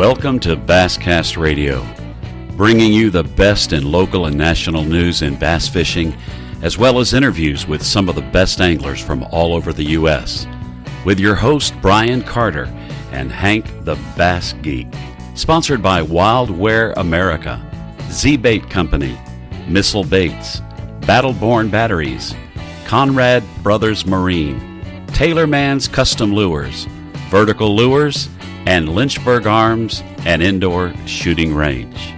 Welcome to Basscast Radio, bringing you the best in local and national news in bass fishing, as well as interviews with some of the best anglers from all over the U.S. With your host, Brian Carter, and Hank the Bass Geek. Sponsored by Wild Wear America, Z-Bait Company, Missile Baits, Battleborn Batteries, Conrad Brothers Marine, Taylor Man's Custom Lures, Vertical Lures, and Lynchburg Arms and Indoor Shooting Range.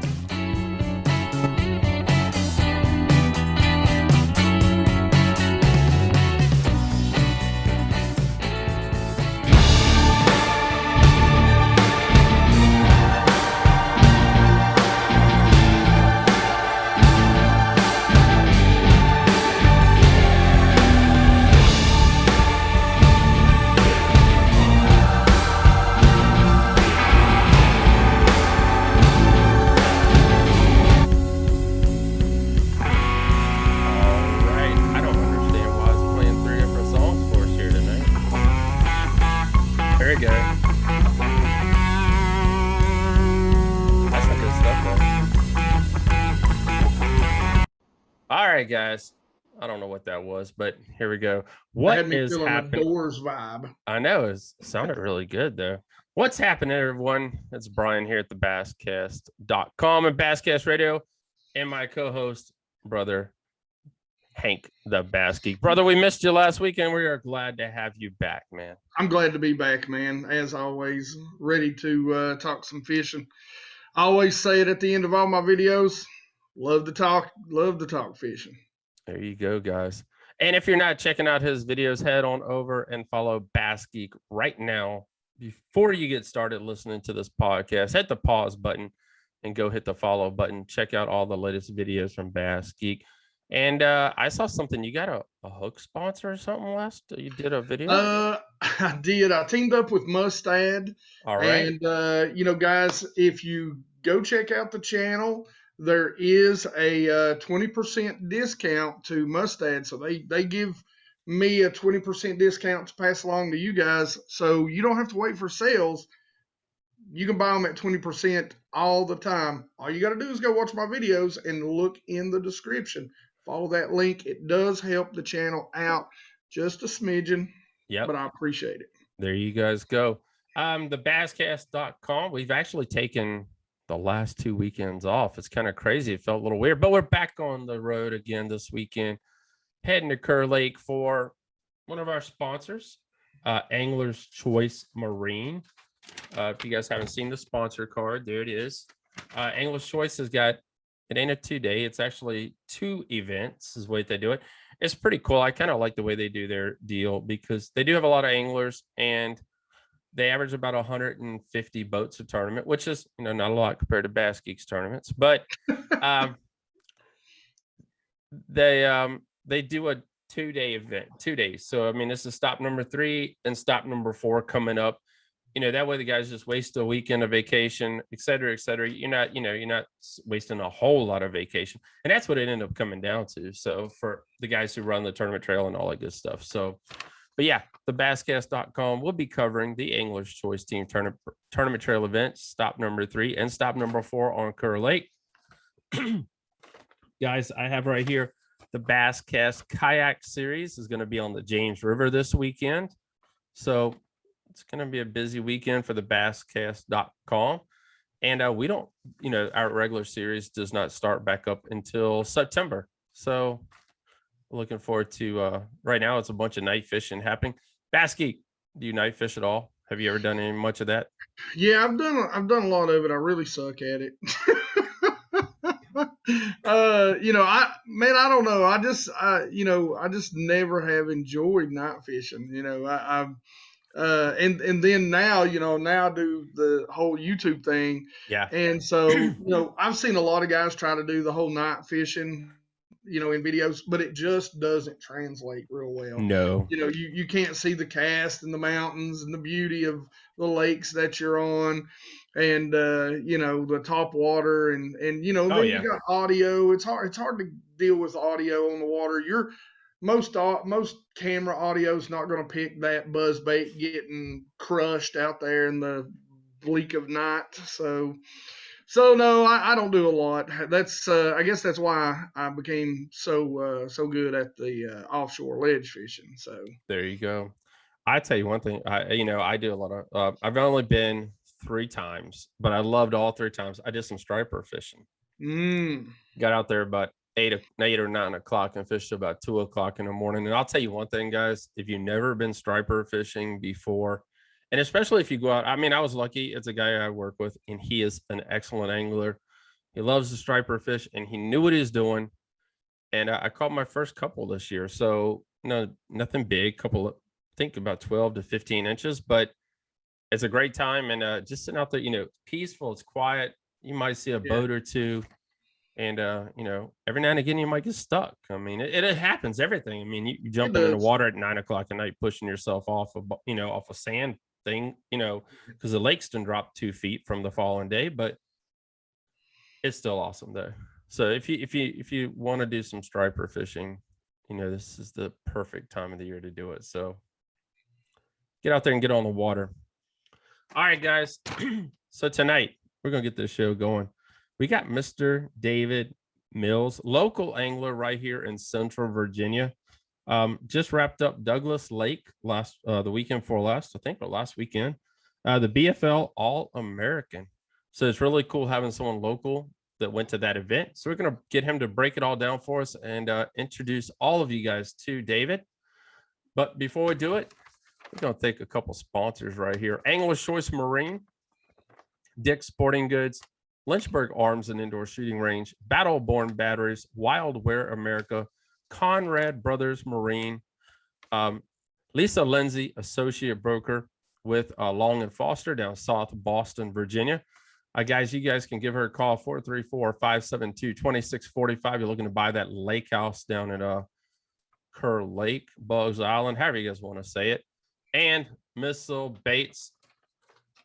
Guys, I don't know what that was, but here we go. What is happening? Doors vibe. I know it sounded really good though. What's happening, everyone? It's Brian here at the basscast.com and Basscast Radio, and my co-host, brother Hank the Bass Geek. Brother, we missed you last week, and we are glad to have you back, man. I'm glad to be back, man. As always, ready to talk some fishing. I always say it at the end of all my videos. Love to talk fishing. There you go, guys. And if you're not checking out his videos, head on over and follow Bass Geek right now. Before you get started listening to this podcast, hit the pause button and go hit the follow button. Check out all the latest videos from Bass Geek. And I saw something. You got a hook sponsor or something last? You did a video? I did. I teamed up with Mustad. All right. And, guys, if you go check out the channel, there is a 20% discount to Mustad. So they give me a 20% discount to pass along to you guys. So you don't have to wait for sales. You can buy them at 20% all the time. All you got to do is go watch my videos and look in the description. Follow that link. It does help the channel out just a smidgen. Yeah, but I appreciate it. There you guys go. The basscast.com. We've actually taken the last 2 weekends off. It's kind of crazy. It felt a little weird, but we're back on the road again this weekend, heading to Kerr Lake for one of our sponsors, Angler's Choice Marine. If you guys haven't seen the sponsor card, there it is. Angler's Choice has got, it ain't a 2-day, it's actually 2 events is the way they do it. It's pretty cool. I kind of like the way they do their deal because they do have a lot of anglers, and they average about 150 boats a tournament, which is, not a lot compared to Bass Geeks tournaments, but they do a 2-day event, 2 days. So, this is stop number 3 and stop number 4 coming up. That way the guys just waste a weekend of vacation, et cetera, et cetera. You're not wasting a whole lot of vacation. And that's what it ended up coming down to. So for the guys who run the tournament trail and all that good stuff. So, but yeah, the basscast.com will be covering the Angler's Choice Team Tournament Trail event, stop number 3 and stop number 4 on Kerr Lake. Guys, I have right here the Basscast Kayak Series is going to be on the James River this weekend. So it's going to be a busy weekend for the basscast.com. And we don't, our regular series does not start back up until September. So looking forward to right now it's a bunch of night fishing happening. Bass Geek, do you night fish at all? Have you ever done any much of that? Yeah, I've done a lot of it. I really suck at it. I don't know. I just never have enjoyed night fishing. And then now I do the whole YouTube thing. Yeah. And so, I've seen a lot of guys try to do the whole night fishing, in videos, but it just doesn't translate real well. No. You can't see the cast and the mountains and the beauty of the lakes that you're on, and the top water and you got audio. It's hard to deal with audio on the water. Most camera audio is not going to pick that buzz bait getting crushed out there in the bleak of night. So no, I don't do a lot. That's I guess that's why I became so good at the offshore ledge fishing. So There you go. I tell you one thing. I do a lot of. I've only been 3 times, but I loved all 3 times. I did some striper fishing. Got out there about 8 or 9 o'clock and fished about 2 o'clock in the morning. And I'll tell you one thing, guys. If you've never been striper fishing before, and especially if you go out, I mean, I was lucky. It's a guy I work with, and he is an excellent angler. He loves the striper fish, and he knew what he was doing. And I caught my first couple this year. So nothing big. Couple of, I think about 12 to 15 inches, but it's a great time. And just sitting out there, peaceful. It's quiet. You might see a boat or two. And every now and again you might get stuck. I mean, it happens. Everything. I mean, you jumping in the water at 9 o'clock at night, pushing yourself off a sand thing, because the lake's done dropped 2 feet from the following day, but it's still awesome though. So if you want to do some striper fishing, this is the perfect time of the year to do it. So get out there and get on the water. All right, guys. So tonight we're gonna get this show going. We got Mr. David Mills, local angler right here in Central Virginia. Just wrapped up Douglas Lake the weekend before last, I think, or last weekend. The BFL All-American. So it's really cool having someone local that went to that event. So we're going to get him to break it all down for us and introduce all of you guys to David. But before we do it, we're going to thank a couple sponsors right here. Angler's Choice Marine, Dick's Sporting Goods, Lynchburg Arms and Indoor Shooting Range, Battleborn Batteries, Wild Wear America, Conrad Brothers Marine, Lisa Lindsay, Associate Broker with Long and Foster down South Boston, Virginia. Guys, you guys can give her a call, 434-572-2645. You're looking to buy that lake house down at Kerr Lake, Bugs Island, however you guys want to say it. And Missile Baits.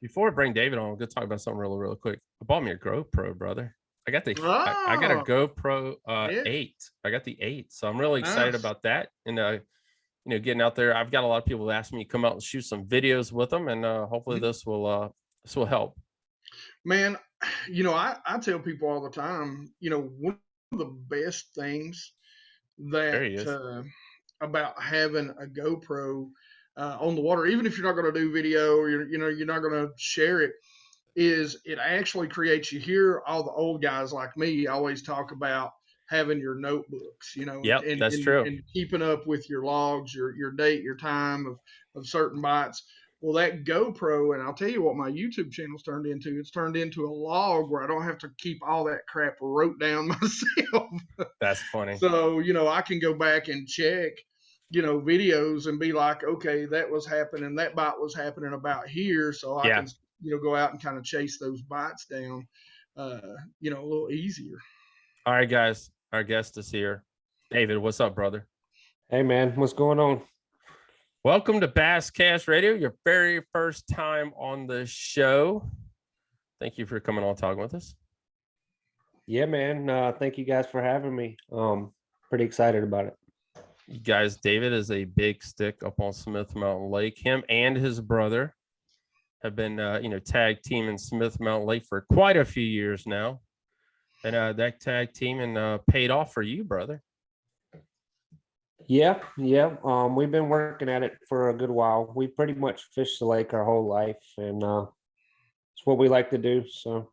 Before I bring David on, I'm going to talk about something really quick. I bought me a GoPro, brother. I got a GoPro 8. I got the 8. So I'm really excited about that. And, getting out there. I've got a lot of people that ask me to come out and shoot some videos with them. And hopefully this will help. Man, I tell people all the time, one of the best things that about having a GoPro on the water, even if you're not going to do video or you're not going to share it, is it actually creates, you hear all the old guys like me always talk about having your notebooks, that's true. And keeping up with your logs, your date, your time of certain bites. Well, that GoPro, and I'll tell you what my YouTube channel's turned into. It's turned into a log where I don't have to keep all that crap wrote down myself. That's funny. So, I can go back and check, videos and be like, okay, that was happening. That bite was happening about here. So I can, go out and kind of chase those bites down, a little easier. All right, guys, our guest is here. David, what's up, brother? Hey, man, what's going on? Welcome to Basscast Radio, your very first time on the show. Thank you for coming on and talking with us. Yeah, man. Thank you guys for having me. Pretty excited about it. You guys, David is a big stick up on Smith Mountain Lake. Him and his brother have been, tag team in Smith Mountain Lake for quite a few years now. And that tag team paid off for you, brother. Yeah. We've been working at it for a good while. We pretty much fished the lake our whole life, and it's what we like to do. So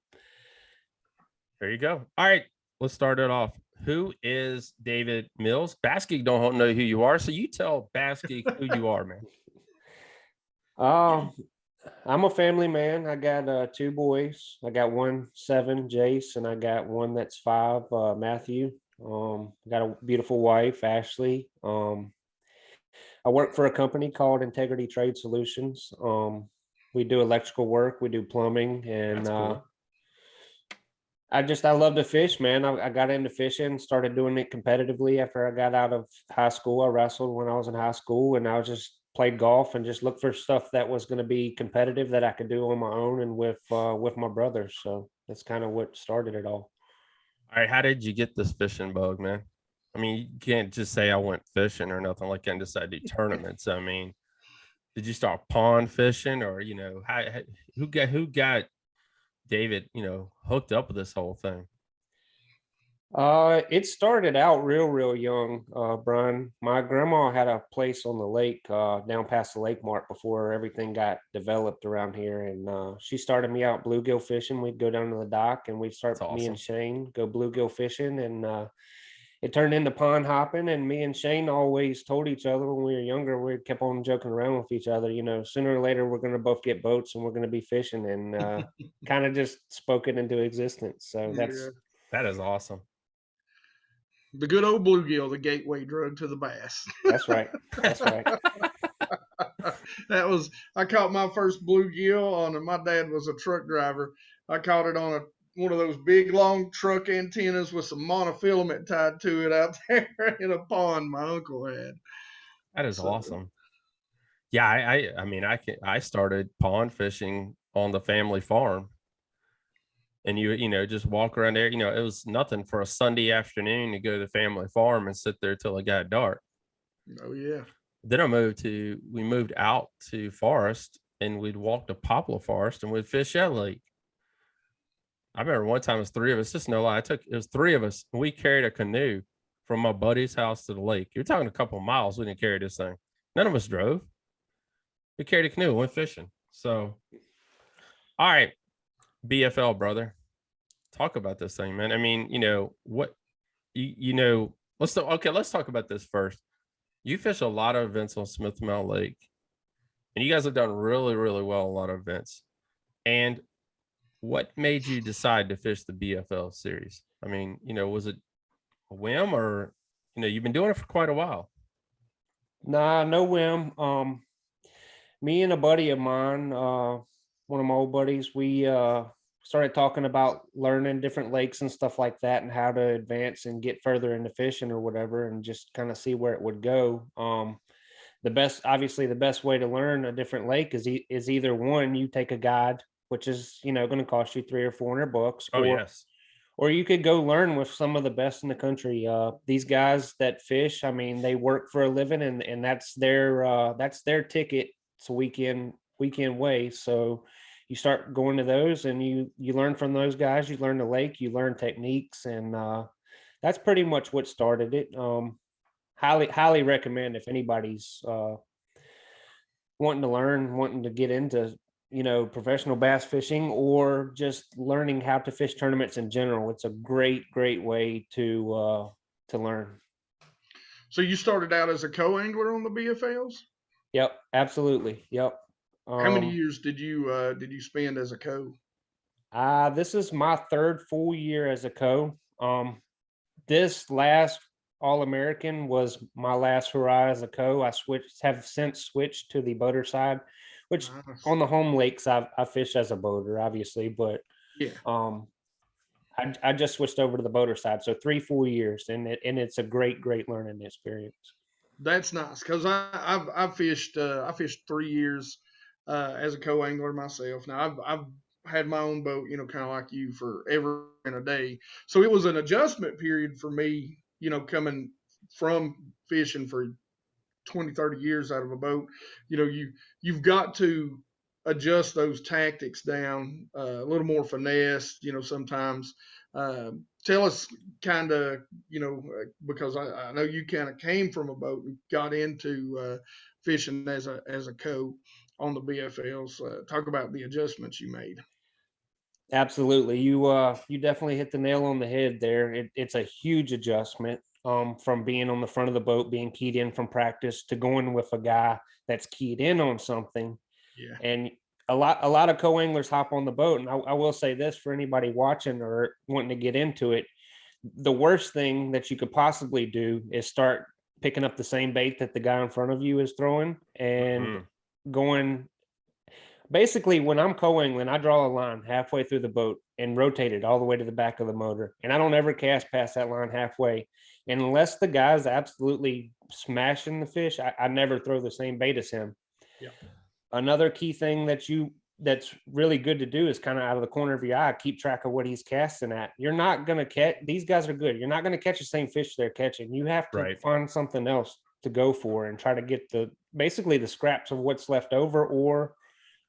there you go. All right, let's start it off. Who is David Mills? Bass Geek don't know who you are, so you tell Bass Geek who you are, man. I'm a family man. I got 2 boys. I got one 7, Jace, and I got one that's 5, Matthew. Got a beautiful wife, Ashley. I work for a company called Integrity Trade Solutions. We do electrical work, we do plumbing, and cool. I love to fish, man. I got into fishing, started doing it competitively after I got out of high school. I wrestled when I was in high school, and I just played golf and just looked for stuff that was going to be competitive that I could do on my own and with my brothers. So that's kind of what started it all. All right, how did you get this fishing bug, man? I mean, you can't just say I went fishing or nothing like that and decide to do tournaments. I mean, did you start pond fishing, or who got David hooked up with this whole thing? It started out real young, Brian. My grandma had a place on the lake, down past the lake mark before everything got developed around here. And she started me out bluegill fishing. We'd go down to the dock and we'd start, That's me and awesome. Shane go bluegill fishing. And it turned into pond hopping. And me and Shane always told each other when we were younger, we kept on joking around with each other, sooner or later, we're going to both get boats and we're going to be fishing, and kind of just spoke it into existence. So Yeah. That is awesome. The good old bluegill, the gateway drug to the bass. That's right. That's right. I caught my first bluegill my dad was a truck driver. I caught it on one of those big long truck antennas with some monofilament tied to it out there in a pond my uncle had. That is awesome. Yeah, I started pond fishing on the family farm. And you just walk around there. It was nothing for a Sunday afternoon to go to the family farm and sit there till it got dark. Oh yeah. Then we moved out to forest, and we'd walk to poplar forest and we'd fish that lake. I remember one time it was three of us, just no lie. It was three of us, and we carried a canoe from my buddy's house to the lake. You're talking a couple of miles. We didn't carry this thing. None of us drove. We carried a canoe, went fishing. So, all right, BFL, brother, talk about this thing, man. I mean, let's talk about this first. You fish a lot of events on Smith Mountain Lake, and you guys have done really, really well a lot of events. And what made you decide to fish the BFL series? I mean, was it a whim, or you've been doing it for quite a while? Nah, no whim. Me and a buddy of mine, one of my old buddies, we started talking about learning different lakes and stuff like that, and how to advance and get further into fishing or whatever, and just kind of see where it would go. The best way to learn a different lake is either one, you take a guide, which is going to cost you $300 or $400, Yes. Or you could go learn with some of the best in the country. These guys that fish, I mean, they work for a living, and that's their ticket. It's a weekend way. So you start going to those, and you learn from those guys. You learn the lake, you learn techniques, and that's pretty much what started it. Highly recommend if anybody's wanting to learn, wanting to get into professional bass fishing, or just learning how to fish tournaments in general. It's a great way to learn. So you started out as a co-angler on the BFLs? Yep, absolutely. Yep. How many years did you spend as a co? This is my third full year as a co. This last All-American was my last hurrah as a co. Have since switched to the boater side, which Nice. on the home lakes I fish as a boater, obviously, but Yeah. I just switched over to the boater side. So 3 full years, and it's a great learning experience. That's nice, because I fished 3 years as a co-angler myself. Now I've had my own boat, kind of like you, for ever and a day. So it was an adjustment period for me, coming from fishing for 20, 30 years out of a boat. You've got to adjust those tactics down, a little more finesse, sometimes. Tell us kind of, because I know you kind of came from a boat and got into fishing as a co on the BFLs. Talk about the adjustments you made. Absolutely. You definitely hit the nail on the head there. It's a huge adjustment, from being on the front of the boat, being keyed in from practice, to going with a guy that's keyed in on something. Yeah. And a lot of co-anglers hop on the boat. And I will say this for anybody watching or wanting to get into it: the worst thing that you could possibly do is start picking up the same bait that the guy in front of you is throwing, and going. Basically, when I'm co-angling, I draw a line halfway through the boat and rotate it all the way to the back of the motor. And I don't ever cast past that line halfway. And unless the guy's absolutely smashing the fish, I never throw the same bait as him. Yeah. Another key thing that's really good to do is kind of out of the corner of your eye, keep track of what he's casting at. You're not going to catch, these guys are good. You're not going to catch the same fish they're catching. You have to find something else to go for and try to get the basically the scraps of what's left over, or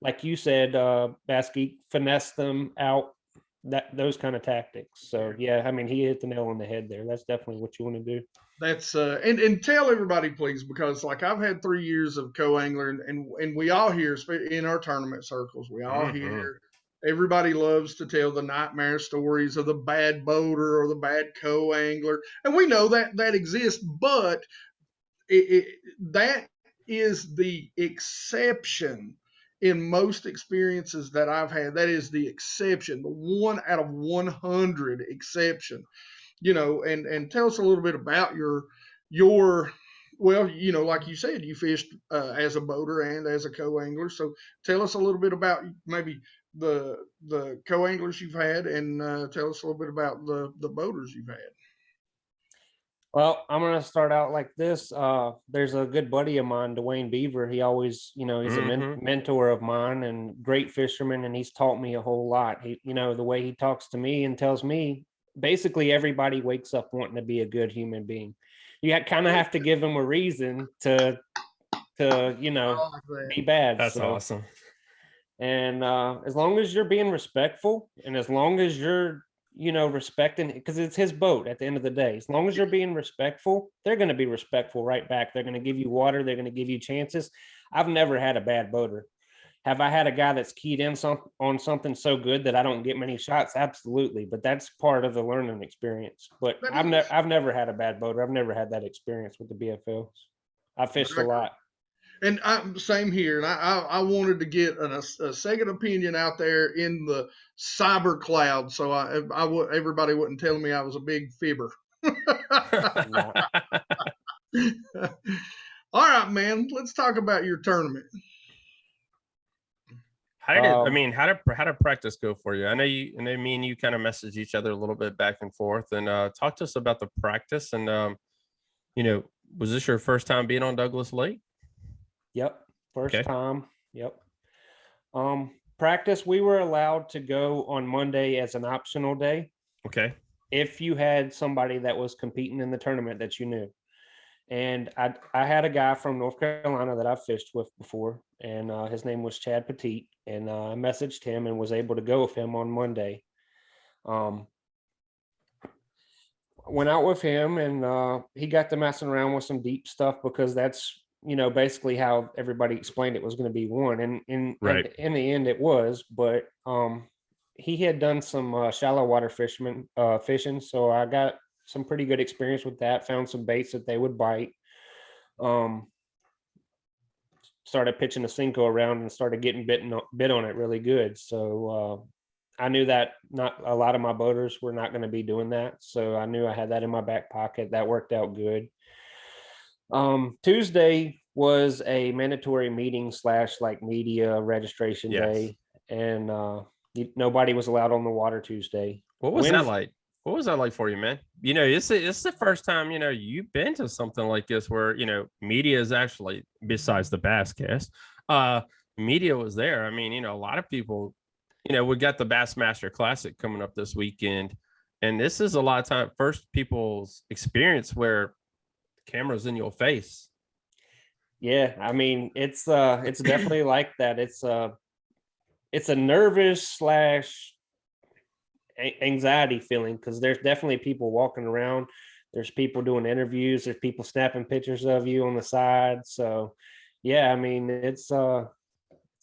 like you said, Baskey, finesse them out, those kind of tactics. So yeah, I mean, he hit the nail on the head there. That's definitely what you want to do. That's and tell everybody, please, because like I've had 3 years of coangler, and we all hear in our tournament circles, we all hear everybody loves to tell the nightmare stories of the bad boater or the bad coangler, and we know that exists, but that is the exception in most experiences that I've had. That is the exception, the 1 out of 100 exception. And tell us a little bit about your well, like you said, you fished as a boater and as a co-angler. So tell us a little bit about maybe the co-anglers you've had, and tell us a little bit about the boaters you've had. Well, I'm going to start out like this. There's a good buddy of mine, Dwayne Beaver. He always, he's a mentor of mine and great fisherman, and he's taught me a whole lot. He, the way he talks to me and tells me, basically everybody wakes up wanting to be a good human being. You kind of have to give them a reason to be bad. That's awesome. And as long as you're being respectful, and as long as you're, respecting, because it's his boat at the end of the day, as long as you're being respectful, they're going to be respectful right back. They're going to give you water. They're going to give you chances. I've never had a bad boater. Have I had a guy that's keyed in on something so good that I don't get many shots? Absolutely. But that's part of the learning experience. But I've never had a bad boater. I've never had that experience with the BFLs. I fished a lot. And same here. And I wanted to get a second opinion out there in the cyber cloud, so everybody wouldn't tell me I was a big fibber. All right, man. Let's talk about your tournament. How did practice go for you? I know me and you kind of messaged each other a little bit back and forth, and talk to us about the practice. And was this your first time being on Douglas Lake? Yep, first time. Yep. Practice, we were allowed to go on Monday as an optional day. Okay. If you had somebody that was competing in the tournament that you knew. And I had a guy from North Carolina that I've fished with before, and his name was Chad Petit, and I messaged him and was able to go with him on Monday. Went out with him, and he got to messing around with some deep stuff, because that's, basically how everybody explained it was going to be one. And in the end it was, but he had done some shallow water fishing. So I got some pretty good experience with that, found some baits that they would bite. Started pitching a Cinco around and started getting bit on it really good. So I knew that not a lot of my boaters were not going to be doing that. So I knew I had that in my back pocket. That worked out good. Tuesday was a mandatory meeting / like media registration day. And nobody was allowed on the water Tuesday. What was that like? What was that like for you, man? It's the first time, you've been to something like this where, media is actually, besides the Basscast, media was there. I mean, a lot of people, we got the Bassmaster Classic coming up this weekend. And this is a lot of time, first people's experience where the camera's in your face. Yeah. I mean, it's definitely like that. It's a nervous / anxiety feeling, because there's definitely people walking around, there's people doing interviews, there's people snapping pictures of you on the side. So yeah, I mean, it's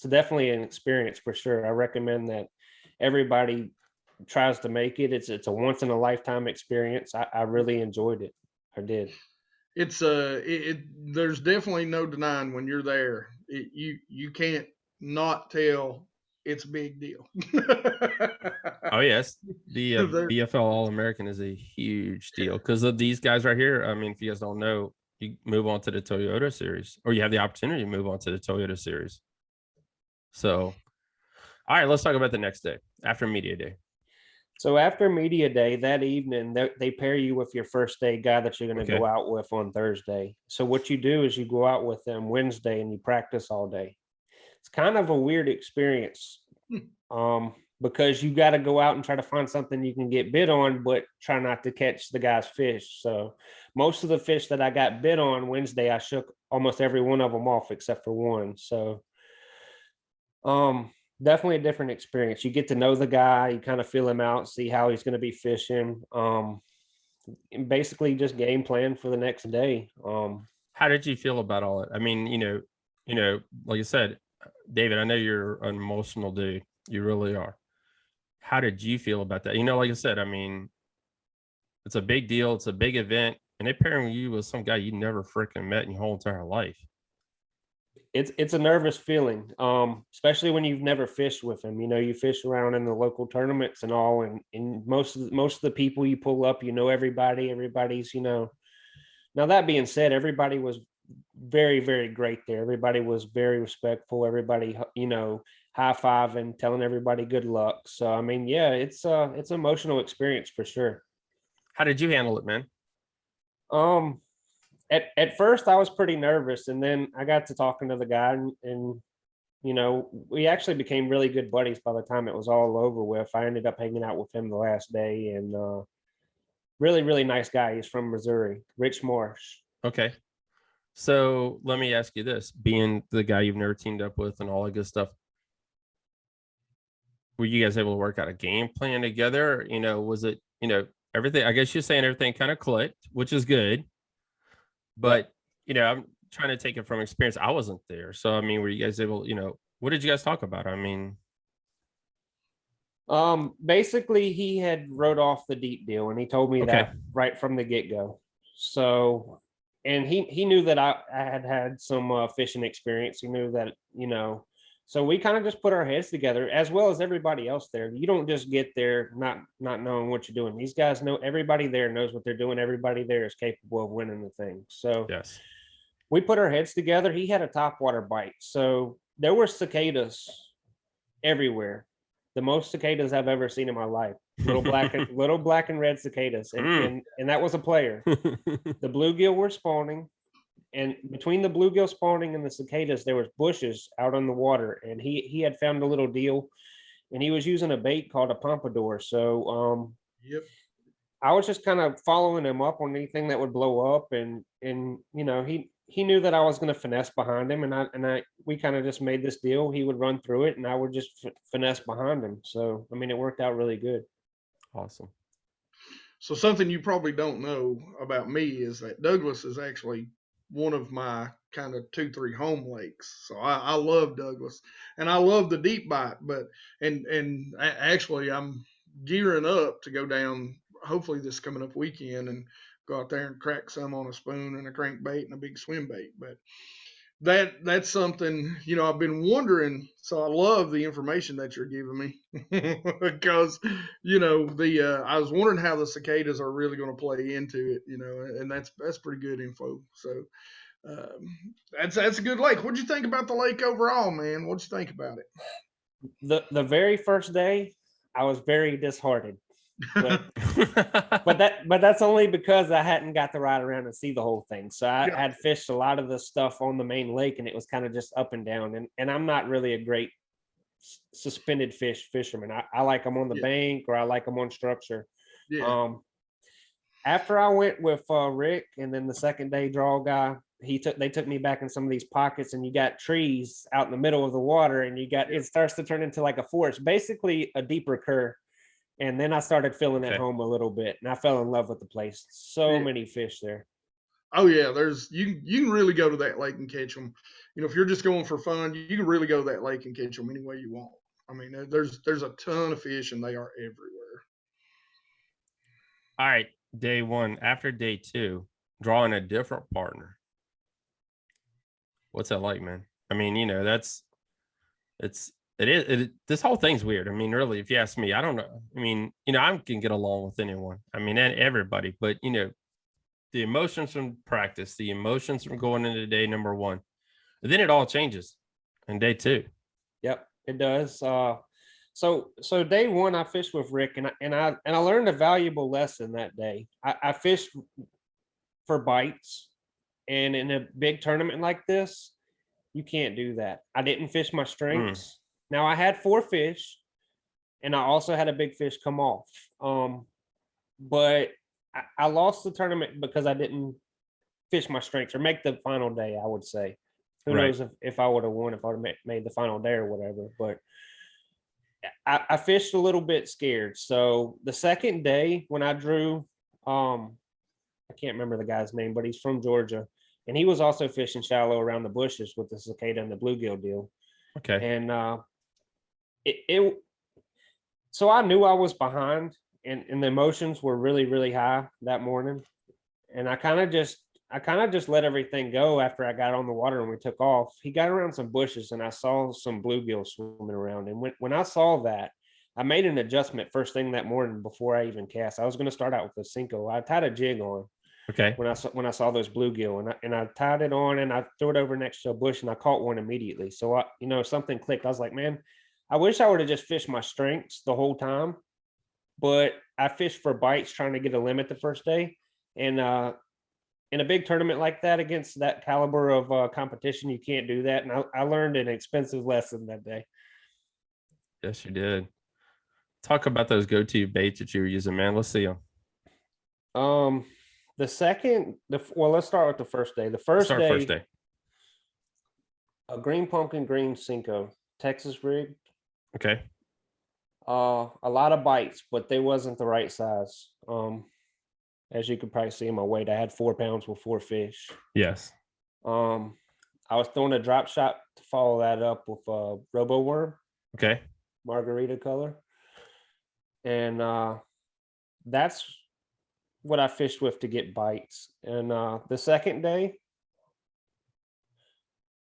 definitely an experience for sure. I recommend that everybody tries to make it. It's a once in a lifetime experience. I really enjoyed it. I did. It's there's definitely no denying when you're there. You can't not tell it's a big deal. Oh yes, the BFL All-American is a huge deal because of these guys right here. I mean, if you guys don't know, you move on to the Toyota series, or you have the opportunity to move on to the Toyota series. So, all right, let's talk about the next day after media day. So after media day that evening, they pair you with your first day guy that you're going to go out with on Thursday. So what you do is you go out with them Wednesday and you practice all day. It's kind of a weird experience. because you got to go out and try to find something you can get bit on, but try not to catch the guy's fish. So most of the fish that I got bit on Wednesday, I shook almost every one of them off except for one. So definitely a different experience. You get to know the guy, you kind of feel him out, see how he's going to be fishing. And basically just game plan for the next day. How did you feel about all it? I mean, like I said, David, I know you're an emotional dude. You really are. How did you feel about that? Like I said, I mean, it's a big deal. It's a big event. And they're pairing you with some guy you never freaking met in your whole entire life. It's a nervous feeling, especially when you've never fished with him. You fish around in the local tournaments and all, and most of the people you pull up, everybody. Everybody's, Now that being said, everybody was very, very great there. Everybody was very respectful. Everybody, high fiving, telling everybody good luck. So I mean, yeah, it's an emotional experience for sure. How did you handle it, man? At first I was pretty nervous, and then I got to talking to the guy, and we actually became really good buddies by the time it was all over with. I ended up hanging out with him the last day, and really, really nice guy. He's from Missouri, Rich Morris. Okay. So let me ask you this, being the guy you've never teamed up with and all that good stuff, were you guys able to work out a game plan together? Was it, everything, I guess you're saying everything kind of clicked, which is good. But, I'm trying to take it from experience. I wasn't there. So, I mean, were you guys able, what did you guys talk about? I mean, basically he had wrote off the deep deal, and he told me that right from the get-go. So, and he knew that I had some fishing experience. He knew that, so we kind of just put our heads together, as well as everybody else there. You don't just get there not knowing what you're doing. These guys know, everybody there knows what they're doing. Everybody there is capable of winning the thing. So yes, we put our heads together. He had a topwater bite. So there were cicadas everywhere. The most cicadas I've ever seen in my life. Little black and red cicadas. And that was a player. The bluegill were spawning. And between the bluegill spawning and the cicadas, there was bushes out on the water. And he had found a little deal, and he was using a bait called a pompadour. So yep. I was just kind of following him up on anything that would blow up. And he knew that I was going to finesse behind him. And we kind of just made this deal. He would run through it, and I would just finesse behind him. So, I mean, it worked out really good. Awesome. So something you probably don't know about me is that Douglas is actually one of my kind of 2-3 home lakes. So I love Douglas, and I love the deep bite, and actually I'm gearing up to go down, hopefully this coming up weekend, and go out there and crack some on a spoon and a crankbait and a big swim bait. But that's something, I've been wondering. So I love the information that you're giving me because, I was wondering how the cicadas are really going to play into it, and that's pretty good info. So that's a good lake. What'd you think about the lake overall, man? What'd you think about it? The very first day, I was very disheartened. But that's only because I hadn't got to ride around and see the whole thing. So I had fished a lot of the stuff on the main lake, and it was kind of just up and down. And I'm not really a great suspended fisherman. I like them on the bank, or I like them on structure. Yeah. After I went with Rick, and then the second day draw guy, they took me back in some of these pockets, and you got trees out in the middle of the water, and it starts to turn into like a forest, basically a deeper curve. And then I started feeling at home a little bit, and I fell in love with the place. So many fish there. Oh yeah, you can really go to that lake and catch them. If you're just going for fun, you can really go to that lake and catch them any way you want. I mean, there's a ton of fish, and they are everywhere. All right, day one. After day two, drawing a different partner. What's that like, man? I mean, this whole thing's weird. I mean, really, if you ask me, I don't know. I mean, I can get along with anyone. I mean, and everybody, but the emotions from practice, the emotions from going into day number one, and then it all changes in day two. Yep, it does. So day one, I fished with Rick, and I learned a valuable lesson that day. I fished for bites, and in a big tournament like this, you can't do that. I didn't fish my strengths. Now I had 4 fish, and I also had a big fish come off. But I lost the tournament because I didn't fish my strengths or make the final day, I would say. Who Right. knows if I would have won, if I would have made the final day or whatever. But I fished a little bit scared. So the second day when I drew, I can't remember the guy's name, but he's from Georgia. And he was also fishing shallow around the bushes with the cicada and the bluegill deal. Okay. And so I knew I was behind, and the emotions were really, really high that morning. And I kind of just let everything go after I got on the water and we took off. He got around some bushes and I saw some bluegill swimming around. And when I saw that, I made an adjustment first thing that morning before I even cast. I was going to start out with a Cinco. I tied a jig on. Okay. When I saw those bluegill, and I tied it on and I threw it over next to a bush and I caught one immediately. So something clicked. I was like, man, I wish I would have just fished my strengths the whole time, but I fished for bites trying to get a limit the first day. And in a big tournament like that against that caliber of competition, you can't do that. And I learned an expensive lesson that day. Yes, you did. Talk about those go-to baits that you were using, man. Let's see them. Let's start with the first day. The first day, a green pumpkin, green Cinco, Texas rig. Okay. A lot of bites, but they wasn't the right size. As you could probably see in my weight, I had 4 pounds with 4 fish. Yes. I was throwing a drop shot to follow that up with a robo worm. Okay. Margarita color. And that's what I fished with to get bites. And the second day,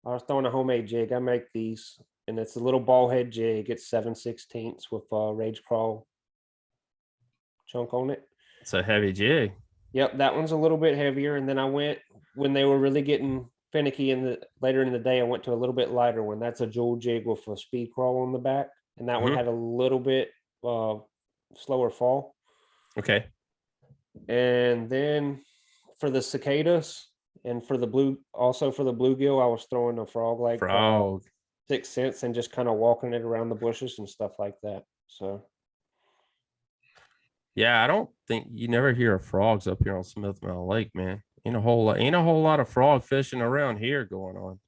I was throwing a homemade jig. I make these, and it's a little ball head jig. It's 7/16 with a rage crawl chunk on it. It's a heavy jig. Yep, that one's a little bit heavier. And then I went, when they were really getting finicky later in the day, I went to a little bit lighter one. That's a jewel jig with a speed crawl on the back. And that one had a little bit slower fall. Okay. And then for the cicadas and for the bluegill, I was throwing a frog 6 cents and just kind of walking it around the bushes and stuff like that. So yeah, I don't think you never hear of frogs up here on Smith Mountain Lake, man. Ain't a whole lot of frog fishing around here going on.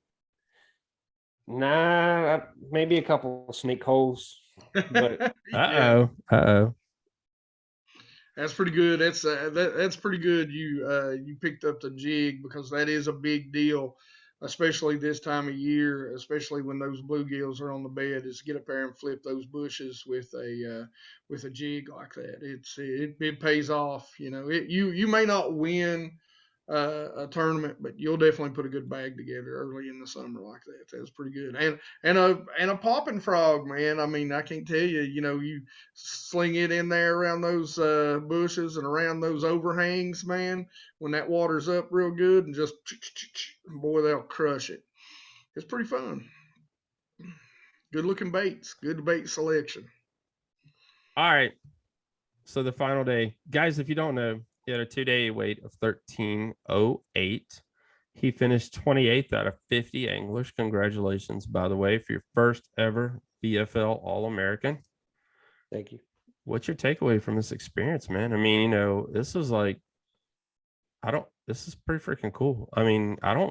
Nah, maybe a couple of sneak holes. But Uh-oh. That's pretty good. That's pretty good. You picked up the jig, because that is a big deal, especially this time of year, especially when those bluegills are on the bed. Is get up there and flip those bushes with a jig like that. It pays off. You may not win a tournament, but you'll definitely put a good bag together early in the summer like that. That's pretty good. And a popping frog, man. I mean, I can't tell you. You sling it in there around those bushes and around those overhangs, man. When that water's up real good, and just boy, they'll crush it. It's pretty fun. Good looking baits. Good bait selection. All right. So the final day, guys, if you don't know, he had a 2-day weight of 1308. He finished 28th out of 50 anglers. Congratulations, by the way, for your first ever BFL All-American. Thank you. What's your takeaway from this experience, man? I mean, this is this is pretty freaking cool. I mean, I'm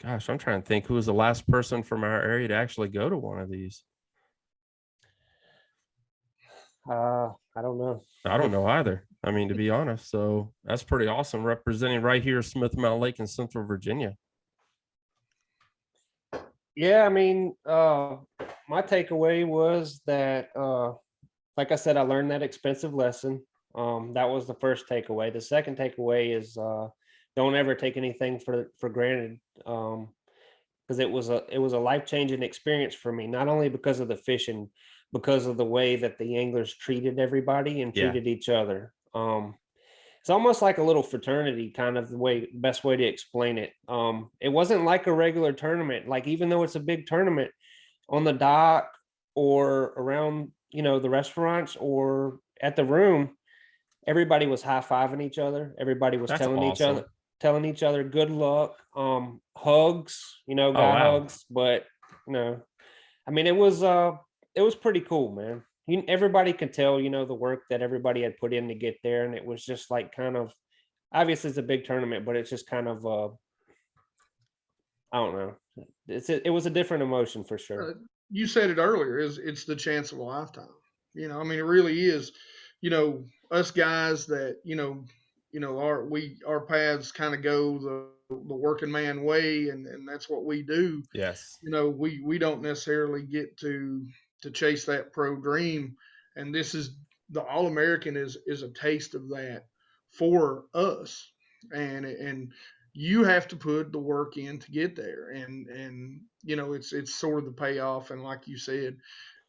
trying to think who was the last person from our area to actually go to one of these. I don't know. I don't know either. I mean, to be honest. So that's pretty awesome, representing right here, Smith Mountain Lake in Central Virginia. Yeah, I mean, my takeaway was that, like I said, I learned that expensive lesson. That was the first takeaway. The second takeaway is don't ever take anything for granted, because it was a life-changing experience for me, not only because of the fishing, because of the way that the anglers treated everybody and treated each other. It's almost like a little fraternity, kind of best way to explain it. It wasn't like a regular tournament. Like, even though it's a big tournament, on the dock or around, the restaurants or at the room, everybody was high-fiving each other. Everybody was telling each other good luck, hugs, hugs. But, I mean, it was pretty cool, man. everybody could tell, the work that everybody had put in to get there. And it was just like kind of, obviously it's a big tournament, but it's just kind of, I don't know. It was a different emotion for sure. You said it earlier, it's the chance of a lifetime. I mean, it really is. Us guys that our paths kind of go the working man way, and that's what we do. Yes. We don't necessarily get to chase that pro dream, and this is the All-American is a taste of that for us, and you have to put the work in to get there, and it's sort of the payoff, and like you said,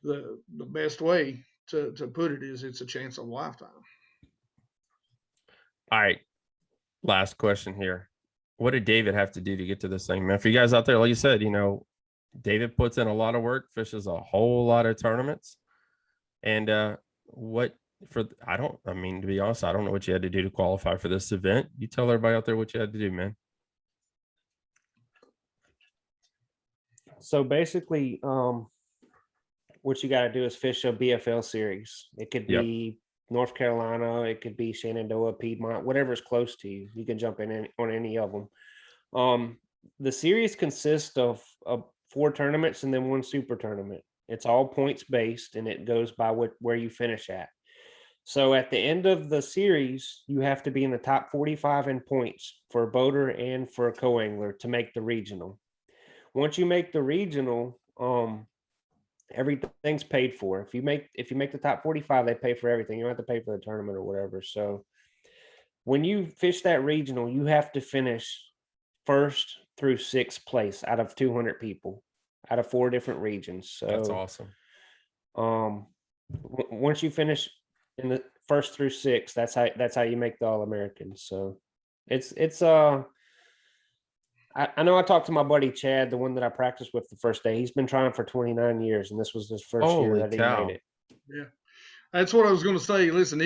the best way to put it is it's a chance of a lifetime. All right. Last question here. What did David have to do to get to this thing, man? For you guys out there, like you said, David puts in a lot of work, fishes a whole lot of tournaments. And to be honest, I don't know what you had to do to qualify for this event. You tell everybody out there what you had to do, man. So basically, what you got to do is fish a BFL series. It could be North Carolina, it could be Shenandoah, Piedmont, whatever's close to you. You can jump in on any of them. The series consists of 4 tournaments and then 1 super tournament. It's all points based, and it goes by where you finish at. So at the end of the series, you have to be in the top 45 in points for a boater and for a coangler to make the regional. Once you make the regional, everything's paid for. If you make the top 45, they pay for everything. You don't have to pay for the tournament or whatever. So when you fish that regional, you have to finish 1st through 6th place out of 200 people out of 4 different regions. So that's awesome. Once you finish in the 1st through 6th, that's how you make the All-American. So it's I know I talked to my buddy Chad, the one that I practiced with the first day. He's been trying for 29 years, and this was his first year that he made it. Yeah, that's what I was going to say. Listen,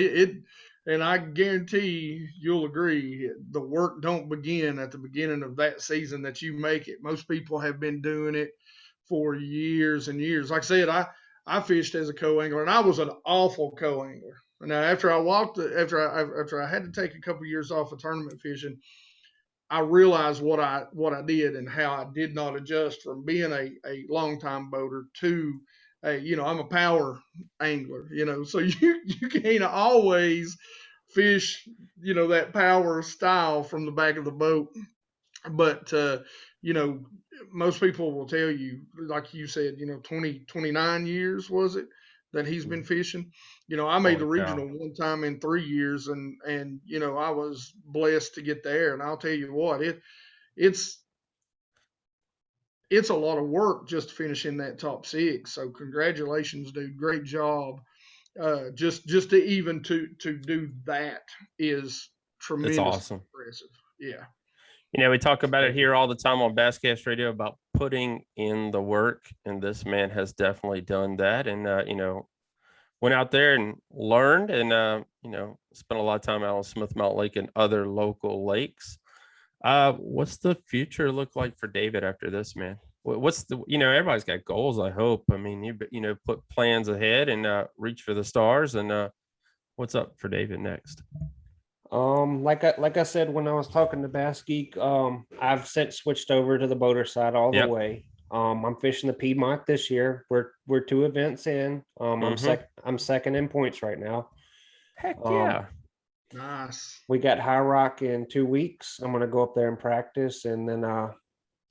and I guarantee you'll agree, the work don't begin at the beginning of that season that you make it. Most people have been doing it for years and years. Like I said, I fished as a co-angler, and I was an awful co-angler. Now, after I had to take a couple of years off of tournament fishing, I realized what I did and how I did not adjust from being a longtime boater to I'm a power angler, so you can't always fish, that power style from the back of the boat. But, most people will tell you, like you said, 29 years was it that he's been fishing. I made the regional one time in 3 years, and I was blessed to get there. And I'll tell you what, it's a lot of work just to finish in that top 6. So congratulations, dude. Great job. Just to even to do that is tremendous. It's awesome. Impressive. Yeah. We talk about it here all the time on Basscast Radio about putting in the work, and this man has definitely done that. And went out there and learned, and spent a lot of time out on Smith Mountain Lake and other local lakes. What's the future look like for David after this, man? What's the everybody's got goals, I hope. I mean, you put plans ahead and reach for the stars. And what's up for David next? Like I said when I was talking to Bass Geek, I've since switched over to the boater side all the way. I'm fishing the Piedmont this year. We're 2 events in. I'm second in points right now. Heck yeah. Nice. We got High Rock in 2 weeks. I'm gonna go up there and practice, and then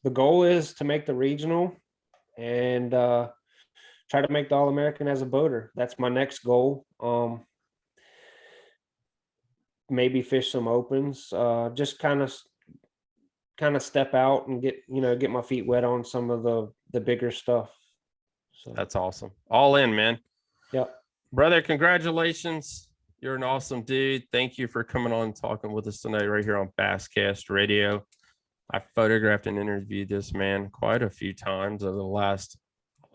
the goal is to make the regional and try to make the All-American as a boater. That's my next goal. Maybe fish some opens, just kind of step out and get my feet wet on some of the bigger stuff. So that's awesome. All in, man. Yep. Brother, congratulations. You're an awesome dude. Thank you for coming on and talking with us tonight right here on Basscast Radio. I photographed and interviewed this man quite a few times over the last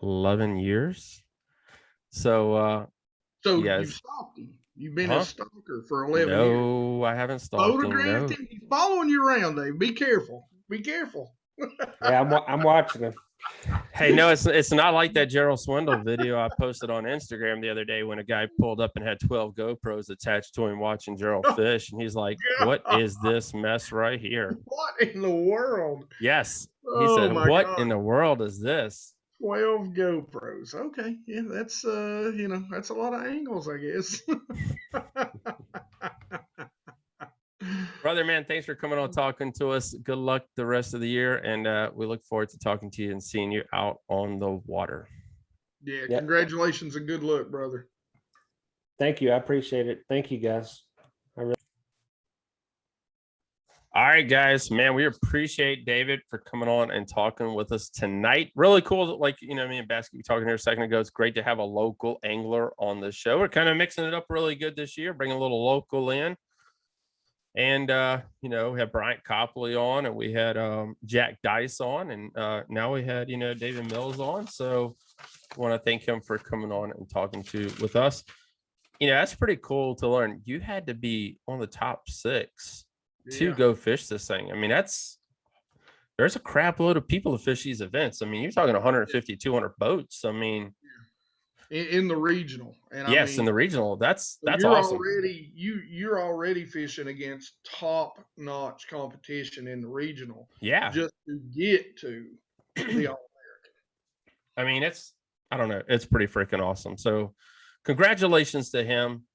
11 years. So you guys, stalked him. You've been a stalker for 11 years. No, I haven't stalked him. No. He's following you around, Dave. Be careful. Be careful. Yeah, I'm watching him. Hey, no, it's not like that Gerald Swindle video I posted on Instagram the other day when a guy pulled up and had 12 GoPros attached to him watching Gerald fish, and he's like, "What is this mess right here?" What in the world? Yes, he Oh said, my "What God. in the world is this?" 12 GoPros. Okay. Yeah, that's that's a lot of angles, I guess. Brother, man, thanks for coming on talking to us. Good luck the rest of the year, and we look forward to talking to you and seeing you out on the water. Yeah, Yep. congratulations and good luck, brother. Thank you. I appreciate it. Thank you, guys. All right, guys, man, we appreciate David for coming on and talking with us tonight. Really cool. Like, me and Basket talking here a second ago. It's great to have a local angler on the show. We're kind of mixing it up really good this year, bringing a little local in. And, we had Bryant Copley on, and we had Jack Dice on, and now we had, David Mills on. So I want to thank him for coming on and talking with us. That's pretty cool to learn. You had to be on the top 6 to go fish this thing. I mean, there's a crap load of people to fish these events. I mean, you're talking 150, 200 boats. I mean, in the regional, and yes, I mean, in the regional, that's you're awesome. You're already fishing against top notch competition in the regional. Yeah, just to get to the All-American. I mean, I don't know, it's pretty freaking awesome. So, congratulations to him.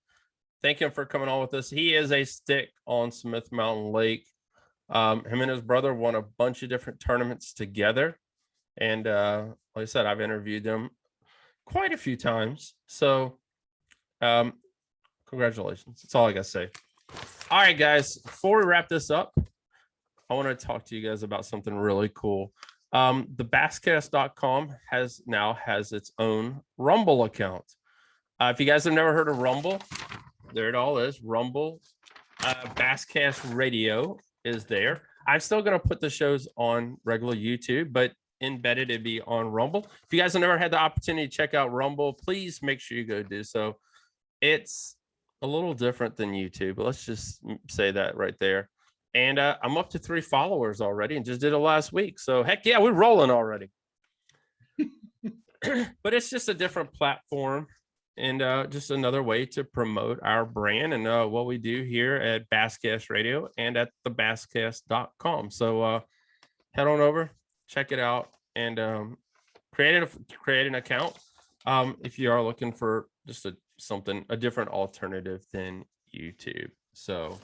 Thank him for coming on with us. He is a stick on Smith Mountain Lake. Him and his brother won a bunch of different tournaments together. And like I said, I've interviewed them quite a few times. So congratulations. That's all I got to say. All right, guys, before we wrap this up, I want to talk to you guys about something really cool. The basscast.com has its own Rumble account. If you guys have never heard of Rumble, there it all is. Rumble, Basscast Radio is there. I'm still going to put the shows on regular YouTube, but embedded it'd be on Rumble. If you guys have never had the opportunity to check out Rumble, please make sure you go do so. It's a little different than YouTube, but let's just say that right there. And I'm up to 3 followers already and just did it last week. So heck yeah, we're rolling already. But it's just a different platform and just another way to promote our brand and what we do here at Basscast Radio and at thebasscast.com. So head on over, check it out, and create an account if you are looking for just a different alternative than YouTube. So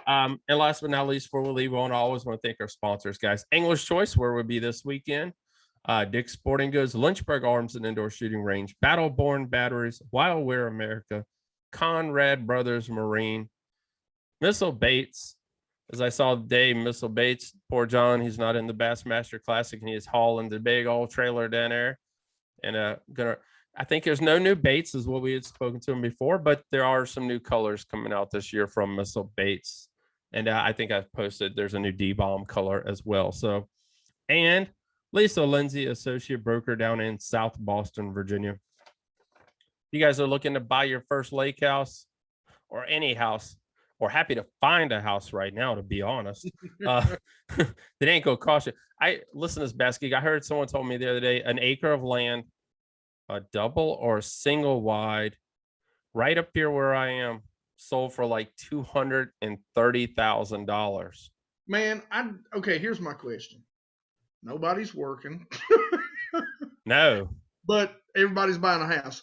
and last but not least, before we leave on, I always want to thank our sponsors, guys. Angler's Choice, where we'll be this weekend. Dick's Sporting Goods, Lynchburg Arms and Indoor Shooting Range, Battleborn Batteries, Wildwear America, Conrad Brothers Marine, Missile Baits. As I saw today, Missile Baits, poor John, he's not in the Bassmaster Classic, and he is hauling the big old trailer down there. And I think there's no new baits, is what we had spoken to him before, but there are some new colors coming out this year from Missile Baits. And I think I've posted there's a new D-Bomb color as well. So, and Lisa Lindsay, associate broker down in South Boston, Virginia. If you guys are looking to buy your first lake house or any house, or happy to find a house right now, to be honest, that ain't gonna cost you. Listen to this, Basket. I heard someone told me the other day, an acre of land, a double or a single wide, right up here where I am, sold for like $230,000. Man, okay, here's my question. Nobody's working. No. But everybody's buying a house.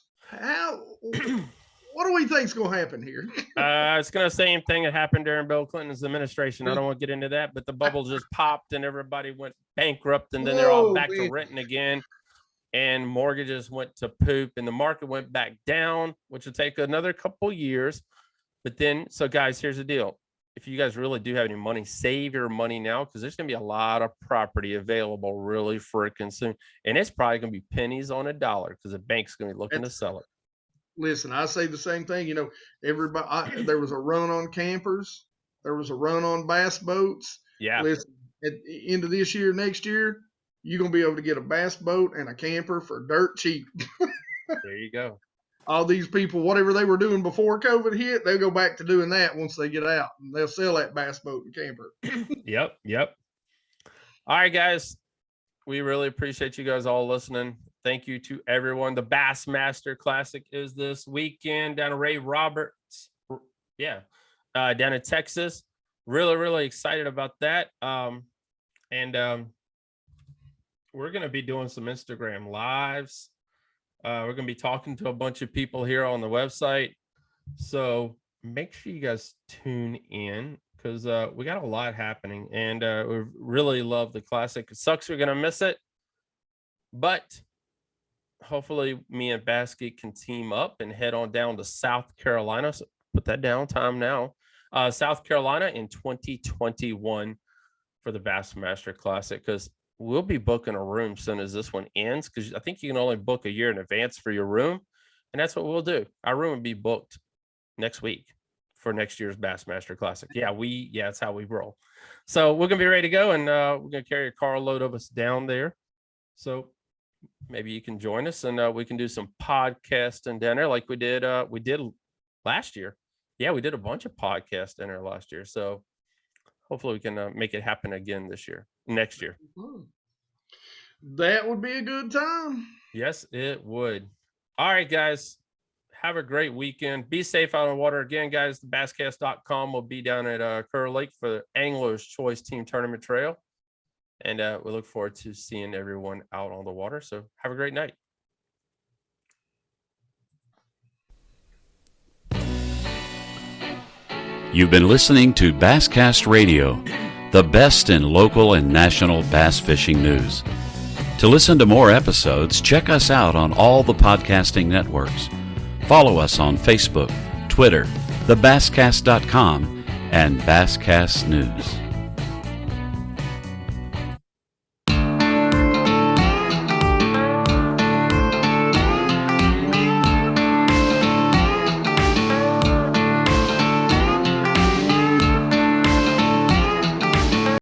What do we think's going to happen here? It's going to same thing that happened during Bill Clinton's administration. I don't want to get into that, but the bubble just popped and everybody went bankrupt, and then they're all back to renting again, and mortgages went to poop, and the market went back down, which will take another couple years. But then, so guys, here's the deal. If you guys really do have any money, save your money now, because there's going to be a lot of property available really freaking soon. And it's probably going to be pennies on a dollar because the bank's going to be looking to sell it. Listen, I say the same thing. Everybody, there was a run on campers. There was a run on bass boats. Yeah. Listen, at the end of this year, next year, you're going to be able to get a bass boat and a camper for dirt cheap. There you go. All these people, whatever they were doing before COVID hit, they'll go back to doing that once they get out. And they'll sell that bass boat and camper. Yep. All right, guys. We really appreciate you guys all listening. Thank you to everyone. The Bassmaster Classic is this weekend down at Ray Roberts. Yeah. Down in Texas. Really, really excited about that. And we're going to be doing some Instagram lives. We're going to be talking to a bunch of people here on the website. So make sure you guys tune in because we got a lot happening, and we really love the Classic. It sucks we're going to miss it, but hopefully me and Basket can team up and head on down to South Carolina. So put that down time now. South Carolina in 2021 for the Bassmaster Classic, because we'll be booking a room soon as this one ends, because I think you can only book a year in advance for your room, and that's what we'll do. Our room will be booked next week for next year's Bassmaster Classic. Yeah, that's how we roll. So we're gonna be ready to go, and we're gonna carry a carload of us down there. So maybe you can join us, and we can do some podcast and dinner like we did last year. Yeah, we did a bunch of podcast dinner last year. So hopefully we can make it happen again next year. That would be a good time. Yes, it would. All right, guys. Have a great weekend. Be safe out on the water. Again, guys, the basscast.com will be down at Kerr Lake for the Angler's Choice Team Tournament Trail. And we look forward to seeing everyone out on the water. So have a great night. You've been listening to Basscast Radio, the best in local and national bass fishing news. To listen to more episodes, check us out on all the podcasting networks. Follow us on Facebook, Twitter, thebasscast.com, and Basscast News.